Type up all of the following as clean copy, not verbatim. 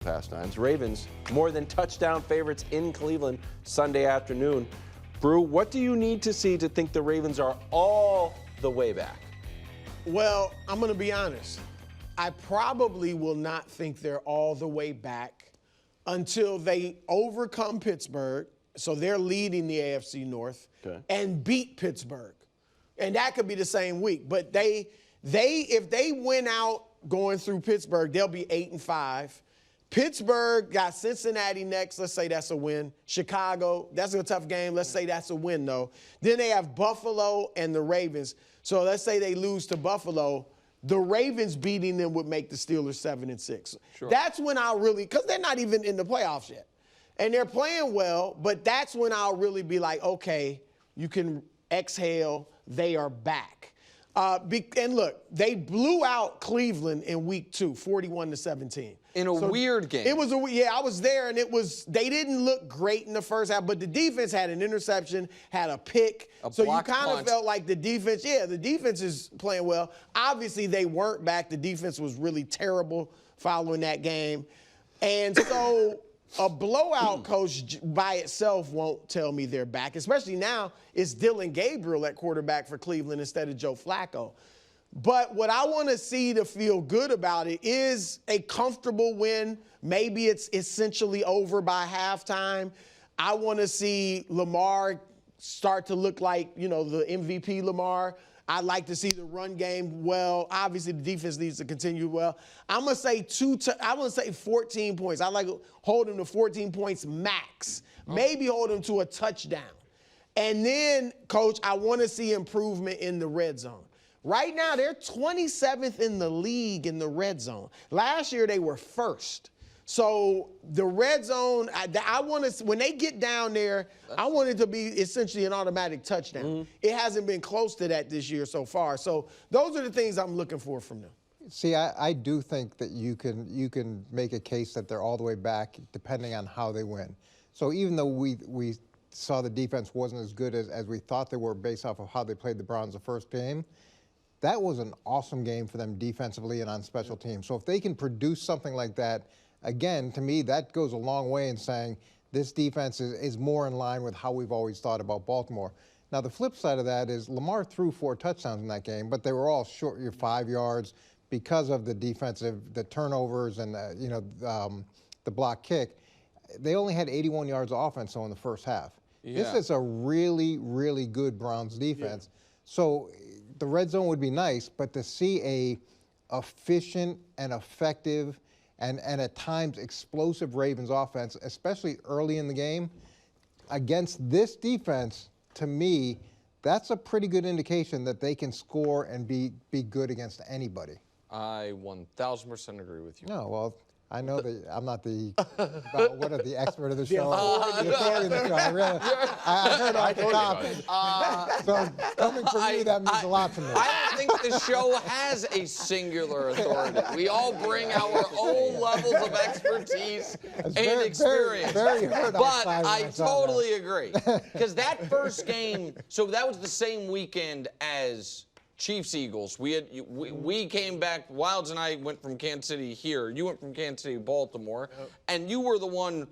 pastimes. Ravens, more than touchdown favorites in Cleveland Sunday afternoon. Brew, what do you need to see to think the Ravens are all the way back? Well, I'm going to be honest. I probably will not think they're all the way back until they overcome Pittsburgh, so they're leading the AFC North, and beat Pittsburgh. And that could be the same week. But if they win out going through Pittsburgh, they'll be 8-5. Pittsburgh got Cincinnati next. Let's say that's a win. Chicago, that's a tough game. Let's say that's a win, though. Then they have Buffalo and the Ravens. So let's say they lose to Buffalo. The Ravens beating them would make the Steelers 7-6. Sure. That's when I'll really, because they're not even in the playoffs yet. And they're playing well, but that's when I'll really be like, okay, you can exhale. They are back. And look, they blew out Cleveland in week 2, 41-17. In a weird game. It was I was there, and they didn't look great in the first half, but the defense had an interception, had a pick. So you kind of felt like the defense is playing well. Obviously, they weren't back. The defense was really terrible following that game. And so a blowout, Coach, by itself won't tell me they're back, especially now it's Dylan Gabriel at quarterback for Cleveland instead of Joe Flacco. But what I want to see to feel good about it is a comfortable win. Maybe it's essentially over by halftime. I want to see Lamar start to look like, the MVP Lamar. I'd like to see the run game well. Obviously, the defense needs to continue well. I'm going to say 14 points. I like to hold them to 14 points max. Maybe hold them to a touchdown. And then, Coach, I want to see improvement in the red zone. Right now, they're 27th in the league in the red zone. Last year, they were first. So the red zone, I want to, when they get down there, I want it to be essentially an automatic touchdown. Mm-hmm. It hasn't been close to that this year so far. So those are the things I'm looking for from them. See, I do think that you can make a case that they're all the way back depending on how they win. So even though we saw the defense wasn't as good as we thought they were based off of how they played the Browns the first game, that was an awesome game for them defensively and on special teams. So if they can produce something like that, again, to me, that goes a long way in saying this defense is more in line with how we've always thought about Baltimore. Now, the flip side of that is Lamar threw 4 touchdowns in that game, but they were all short, 5 yards because of the the turnovers and the block kick. They only had 81 yards of offense in the first half. Yeah. This is a really, really good Browns defense. Yeah. So the red zone would be nice, but to see a efficient and effective and at times explosive Ravens offense, especially early in the game, against this defense, to me, that's a pretty good indication that they can score and be good against anybody. I 1,000% agree with you. No, well, I know that I'm not the expert of the show. The authority of the show. I heard off the top. So coming from you, that means a lot to me. I don't think the show has a singular authority. We all bring our own levels of expertise and experience. Very but I totally agree. Because that first game, so that was the same weekend as Chiefs-Eagles. We came back. Wilds and I went from Kansas City here. You went from Kansas City to Baltimore. Yep. And you were the one,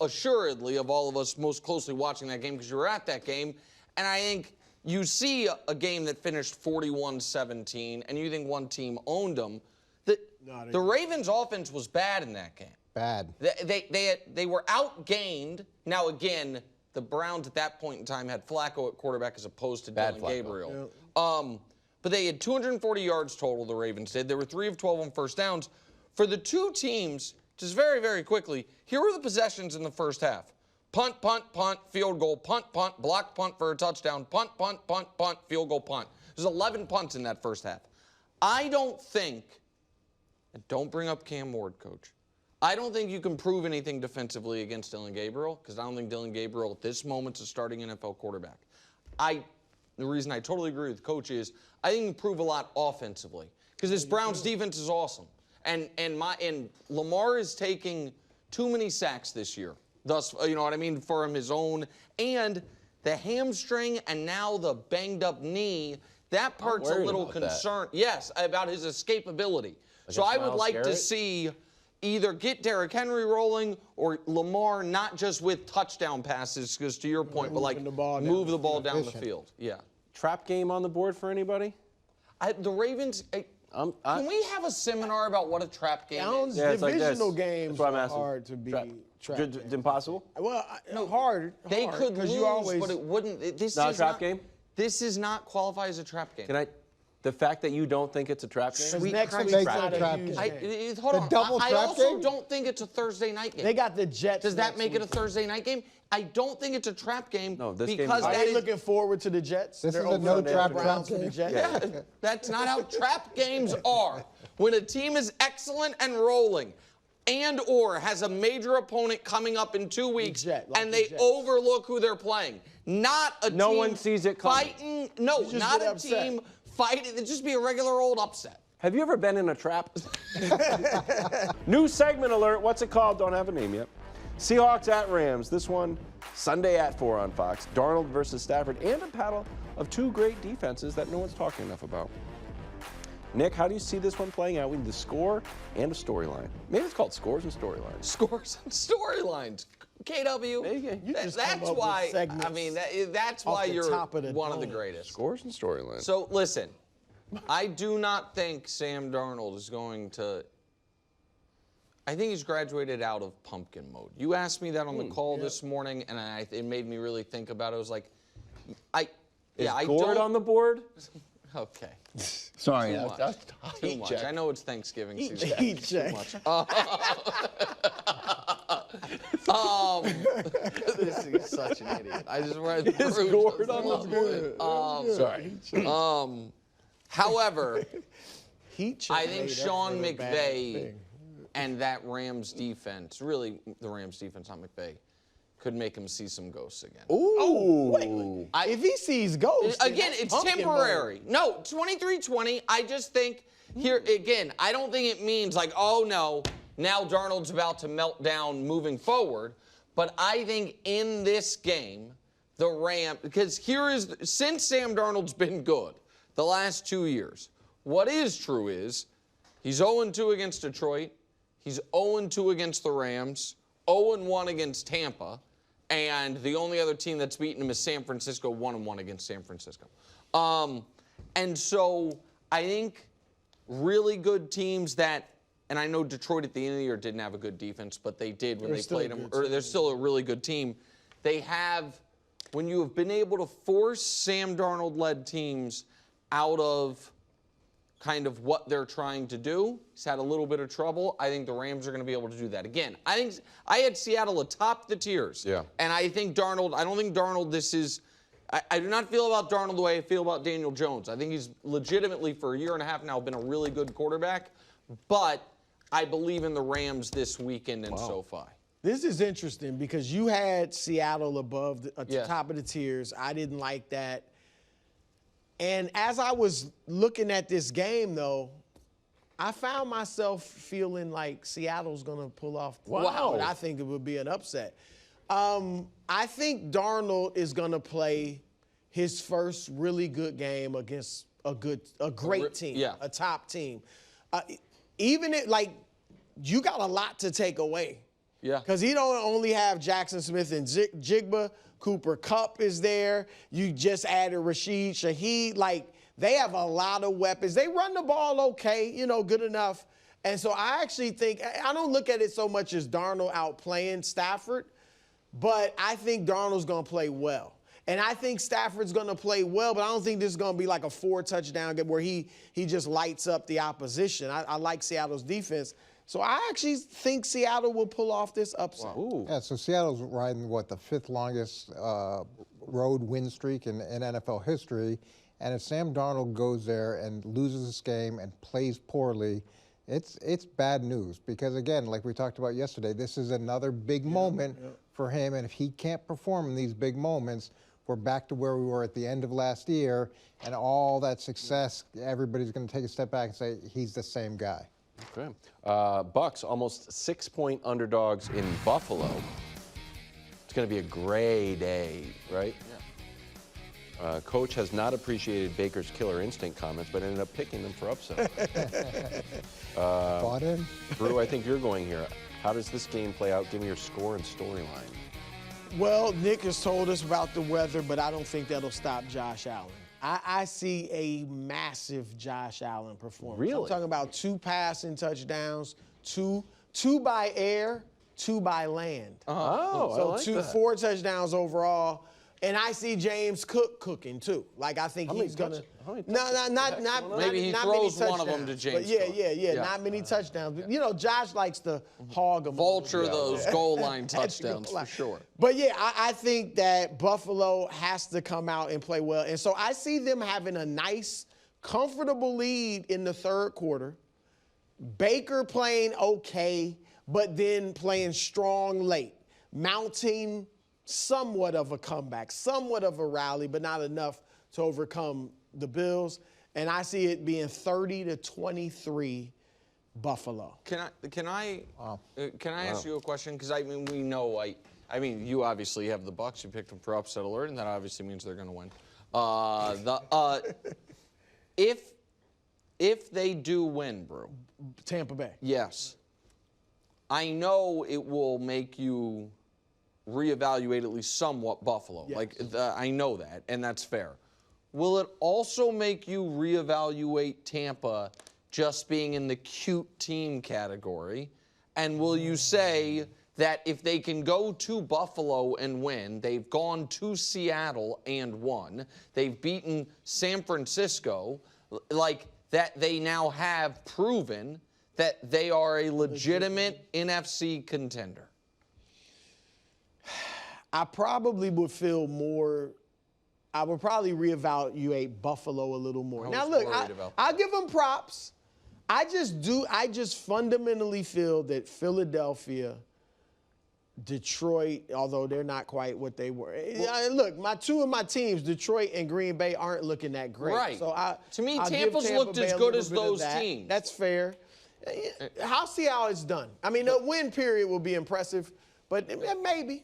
assuredly, of all of us most closely watching that game because you were at that game. And I think you see a game that finished 41-17, and you think one team owned them. The Ravens' offense was bad in that game. Bad. They were outgained. Now, again, the Browns at that point in time had Flacco at quarterback as opposed to Dylan Gabriel. Yep. But they had 240 yards total, the Ravens did. They were 3 of 12 on first downs. For the two teams, just very, very quickly, here were the possessions in the first half. Punt, punt, punt, field goal, punt, punt, block punt for a touchdown, punt, punt, punt, punt, field goal, punt. There's 11 punts in that first half. I don't think, and don't bring up Cam Ward, Coach, I don't think you can prove anything defensively against Dylan Gabriel because I don't think Dylan Gabriel at this moment is a starting NFL quarterback. The reason I totally agree with Coach is I think you can prove a lot offensively because this Browns defense is awesome. And Lamar is taking too many sacks this year. Thus, you know what I mean, for his own. And the hamstring and now the banged up knee, that part's a little concerned. Yes, about his escapability. So I would like to see either get Derrick Henry rolling or Lamar not just with touchdown passes, because to your point, but like move the ball down the field. Yeah. Trap game on the board for anybody? The Ravens. Can we have a seminar about what a trap game is? Yeah, divisional games are hard to be trap games. Impossible? Well, hard. They could lose, but it wouldn't. This Not is a trap game? This does not qualify as a trap game. The fact that you don't think it's a trap game? Because next week's Christ. not a Trap huge game. game. Hold on. double I trap also game? don't think it's a Thursday night game. They got the Jets. Does that next make it a week. Thursday night game? I don't think it's a trap game No, this game because is- Are that they is looking forward to the Jets? This They're is a over no on the trap Browns game. for the Jets. Yeah, that's not how trap games are. When a team is excellent and rolling and or has a major opponent coming up in 2 weeks and they overlook who they're playing. Not a No team one sees it coming. fighting. No, just not get a upset. team fighting. It'd just be a regular old upset. Have you ever been in a trap? New segment alert. What's it called? Don't have a name yet. Seahawks at Rams. This one Sunday at 4 on Fox. Darnold versus Stafford, and a battle of two great defenses that no one's talking enough about. Nick, how do you see this one playing out? We need the score and a storyline. Maybe it's called scores and storylines. Scores and storylines. KW. You just come That's up with why. segments I mean, that's off why the you're top of the one of the dome. greatest. Scores and storylines. So listen, I do not think Sam Darnold is going to. I think he's graduated out of pumpkin mode. You asked me that on the call this morning, and it made me really think about it. I was like, I Gord on the board? Okay. Sorry, Too much. Too much. I know it's Thanksgiving season. Heat check. This is such an idiot. I just read through. Gord on the board? sorry. However, Heat check. I think made up Sean for the bad McVay thing. and that Rams defense, really the Rams defense, not McVay, could make him see some ghosts again. Ooh. Wait. If he sees ghosts, then Again, that's it's pumpkin temporary. mode. No, 23-20. I just think here again. I don't think it means like, oh no, now Darnold's about to melt down moving forward. But I think in this game, the Rams, because since Sam Darnold's been good the last 2 years, what is true is he's 0-2 against Detroit, he's 0-2 against the Rams, 0-1 against Tampa. And the only other team that's beaten him is San Francisco, 1-1 against San Francisco. And so I think really good teams that, and I know Detroit at the end of the year didn't have a good defense, but they did when they played them. Or they're still a really good team. They have, when you have been able to force Sam Darnold-led teams out of kind of what they're trying to do. He's had a little bit of trouble. I think the Rams are going to be able to do that. Again, I think I had Seattle atop the tiers. Yeah. And I think Darnold, I don't think Darnold, I do not feel about Darnold the way I feel about Daniel Jones. I think he's legitimately, for a year and a half now, been a really good quarterback. But I believe in the Rams this weekend and SoFi. This is interesting because you had Seattle above at the Yeah. top of the tiers. I didn't like that. And as I was looking at this game, though, I found myself feeling like Seattle's going to pull off. Wow. But I think it would be an upset. I think Darnold is going to play his first really good game against a great team, yeah. a top team. You got a lot to take away. Yeah. Because he don't only have Jackson Smith and Jigba. Cooper Kupp is there. You just added Rashid Shaheed. They have a lot of weapons. They run the ball okay, good enough. And so I actually think, I don't look at it so much as Darnold outplaying Stafford, but I think Darnold's going to play well. And I think Stafford's going to play well, but I don't think this is going to be like a 4-touchdown game where he just lights up the opposition. I like Seattle's defense. So I actually think Seattle will pull off this upset. Ooh. Yeah, so Seattle's riding, the fifth longest road win streak in NFL history. And if Sam Darnold goes there and loses this game and plays poorly, it's bad news. Because, again, like we talked about yesterday, this is another big moment for him. And if he can't perform in these big moments, we're back to where we were at the end of last year. And all that success, everybody's going to take a step back and say he's the same guy. Okay. Bucks almost 6-point underdogs in Buffalo. It's going to be a gray day, right? Yeah. Coach has not appreciated Baker's killer instinct comments, but ended up picking them for upset. Bought in? Brew, I think you're going here. How does this game play out? Give me your score and storyline. Well, Nick has told us about the weather, but I don't think that'll stop Josh Allen. I see a massive Josh Allen performance. Really? I'm talking about 2 passing touchdowns, two by air, 2 by land. Oh, So I like that. 4 touchdowns overall. And I see James Cook cooking too. Like I think he's gonna. Not Maybe he not throws many one of them to touchdowns. James But Cook. yeah. Not many touchdowns. But, you know, Josh likes to hog them. Vulture those goal line touchdowns for sure. But yeah, I think that Buffalo has to come out and play well. And so I see them having a nice, comfortable lead in the 3rd quarter. Baker playing okay, but then playing strong late, mounting somewhat of a comeback, somewhat of a rally, but not enough to overcome the Bills. And I see it being 30-23 Buffalo. Can I ask you a question? Because I mean, we know I mean, you obviously have the Bucs. You picked them for upset alert, and that obviously means they're going to win. If they do win, Brew. Tampa Bay. Yes. I know it will make you reevaluate at least somewhat Buffalo. Yes. I know that, and that's fair. Will it also make you reevaluate Tampa just being in the cute team category? And will you say that if they can go to Buffalo and win, they've gone to Seattle and won, they've beaten San Francisco, like that they now have proven that they are a legitimate NFC contender? I probably would feel more. I would probably reevaluate Buffalo a little more. Now, look, I'll give them props. I just fundamentally feel that Philadelphia, Detroit, although they're not quite what they were. Look, 2 of my teams, Detroit and Green Bay, aren't looking that great. Right. So to me, I'll Tampa's give looked Bay as a good little as bit of those that. teams. That's fair. I'll see how it's done. I mean, the win period will be impressive, but maybe.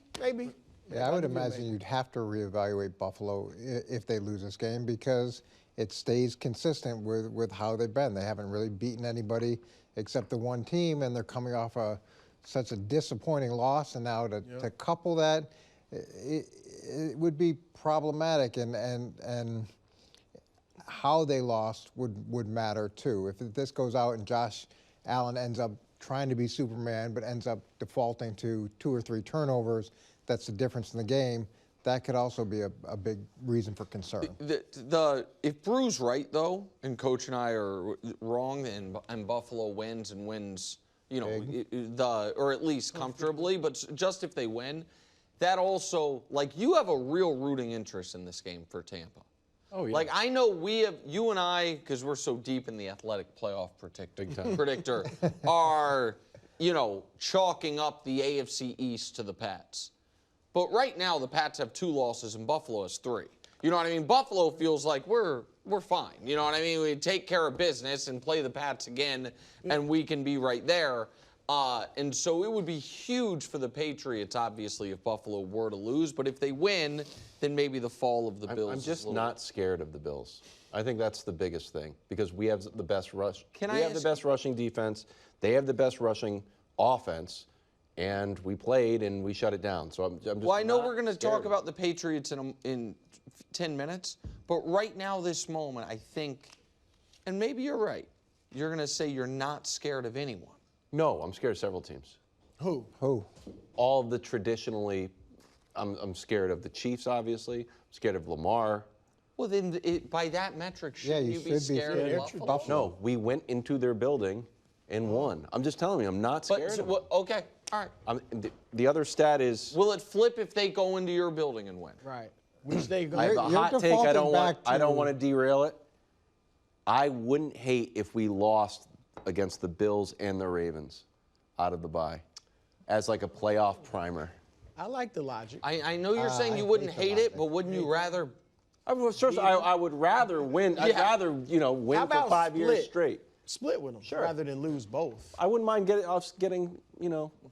Yeah, I would imagine you'd have to reevaluate Buffalo if they lose this game because it stays consistent with how they've been. They haven't really beaten anybody except the one team, and they're coming off such a disappointing loss. And now to couple that, it would be problematic, and how they lost would matter too. If this goes out and Josh Allen ends up trying to be Superman but ends up defaulting to 2 or 3 turnovers, that's the difference in the game. That could also be a big reason for concern. If Brew's right, though, and Coach and I are wrong, and Buffalo wins, you know, or at least comfortably, but just if they win, that also, like, you have a real rooting interest in this game for Tampa. Oh, yeah. Like, I know you and I, because we're so deep in the athletic playoff predictor, are, you know, chalking up the AFC East to the Pats. But right now, the Pats have 2 losses and Buffalo has 3. You know what I mean? Buffalo feels like we're fine. You know what I mean? We take care of business and play the Pats again, and we can be right there. And so it would be huge for the Patriots, obviously, if Buffalo were to lose. But if they win, then maybe the fall of the Bills. I'm just not scared of the Bills. I think that's the biggest thing because we have the best rush. We have the best rushing defense. They have the best rushing offense. And we played and we shut it down. So I'm just well, I know we're going to talk about the Patriots in 10 minutes, but right now, this moment, I think, and maybe you're right, you're going to say you're not scared of anyone. No, I'm scared of several teams. Who? All the traditionally, I'm scared of the Chiefs, obviously. I'm scared of Lamar. Well, then by that metric, shouldn't you be scared of Buffalo? No, we went into their building and won. I'm just telling you, I'm not scared of them. Okay, all right. The other stat is... Will it flip if they go into your building and win? Right. Which they go. I have a hot take. I don't want to derail it. I wouldn't hate if we lost against the Bills and the Ravens out of the bye as like a playoff primer. I like the logic. I know you're saying you wouldn't hate it, but wouldn't you rather... I would rather win. I'd rather, win for 5 years straight. split with them rather than lose both. I wouldn't mind getting a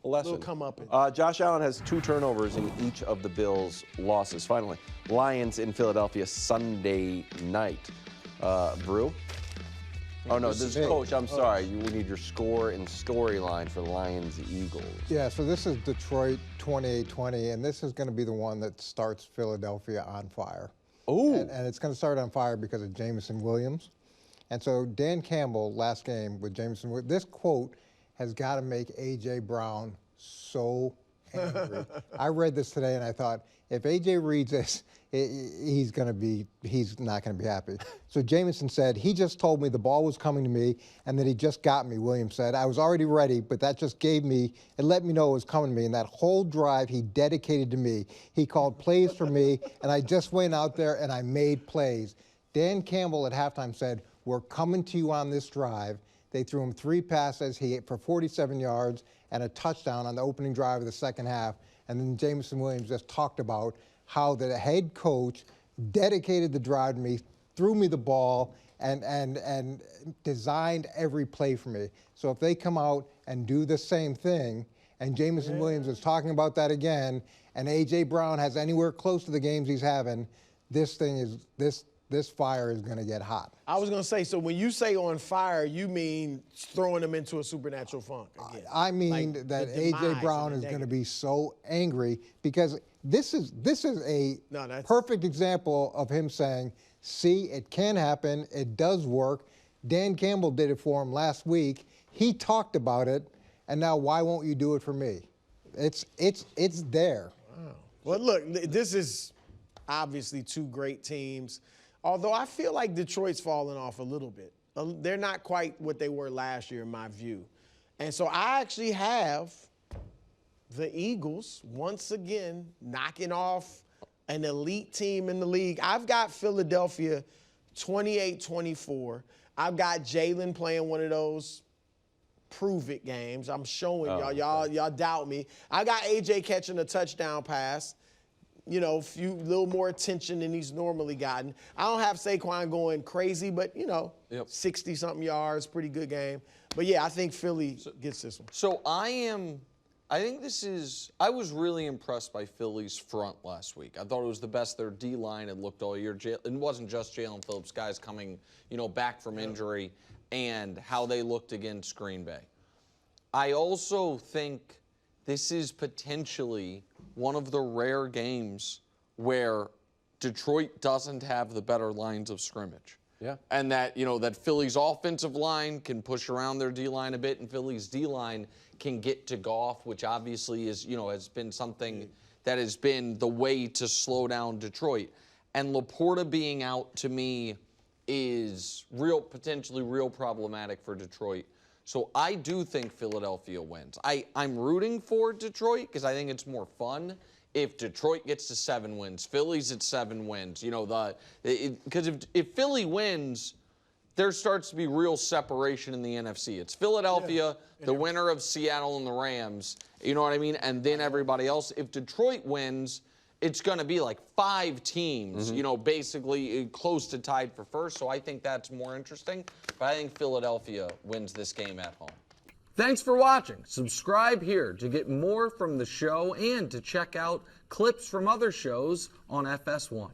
lesson. Little comeuppance. Josh Allen has 2 turnovers in each of the Bills' losses. Finally, Lions in Philadelphia Sunday night. Brew? Oh, no, this is Coach. I'm sorry. We need your score and storyline for Lions-Eagles. Yeah, so this is Detroit 28-20, and this is going to be the one that starts Philadelphia on fire. Oh. And it's going to start on fire because of Jameson Williams. And so Dan Campbell, last game with Jameson Williams, this quote has got to make A.J. Brown so angry. I read this today, and I thought, if A.J. reads this, he's not going to be happy. So Jameson said, he just told me the ball was coming to me and that he just got me, Williams said. I was already ready, but that just it let me know it was coming to me. And that whole drive he dedicated to me. He called plays for me, and I just went out there and I made plays. Dan Campbell at halftime said, we're coming to you on this drive. They threw him 3 passes for 47 yards and a touchdown on the opening drive of the second half. And then Jameson Williams just talked about how the head coach dedicated the drive to me, threw me the ball, and designed every play for me. So if they come out and do the same thing, and Jameson Williams is talking about that again, and A.J. Brown has anywhere close to the games he's having, this fire is going to get hot. I was going to say, so when you say on fire, you mean throwing them into a supernatural funk again? I mean like that A.J. Brown is going to be so angry because this is a perfect example of him saying, see, it can happen. It does work. Dan Campbell did it for him last week. He talked about it, and now why won't you do it for me? It's there. Wow. Well, look, this is obviously 2 great teams. Although I feel like Detroit's fallen off a little bit. They're not quite what they were last year in my view. And so I actually have the Eagles once again knocking off an elite team in the league. I've got Philadelphia 28-24. I've got Jalen playing one of those prove-it games. I'm showing y'all doubt me. I got A.J. catching a touchdown pass. Little more attention than he's normally gotten. I don't have Saquon going crazy, but, 60-something yards, pretty good game. But, yeah, I think Philly gets this one. So I was really impressed by Philly's front last week. I thought it was the best their D-line had looked all year. It wasn't just Jalen Phillips, guys coming, back from injury, and how they looked against Green Bay. I also think this is potentially one of the rare games where Detroit doesn't have the better lines of scrimmage. Yeah. And that, that Philly's offensive line can push around their D-line a bit, and Philly's D-line can get to Goff, which obviously is, has been something that has been the way to slow down Detroit. And Laporta being out, to me, is potentially real problematic for Detroit. So I do think Philadelphia wins. I'm rooting for Detroit because I think it's more fun if Detroit gets to 7 wins, Philly's at 7 wins. Because if Philly wins, there starts to be real separation in the NFC. It's Philadelphia, the winner of Seattle and the Rams. You know what I mean? And then everybody else. If Detroit wins, it's going to be like 5 teams, basically close to tied for first. So I think that's more interesting. But I think Philadelphia wins this game at home. Thanks for watching. Subscribe here to get more from the show and to check out clips from other shows on FS1.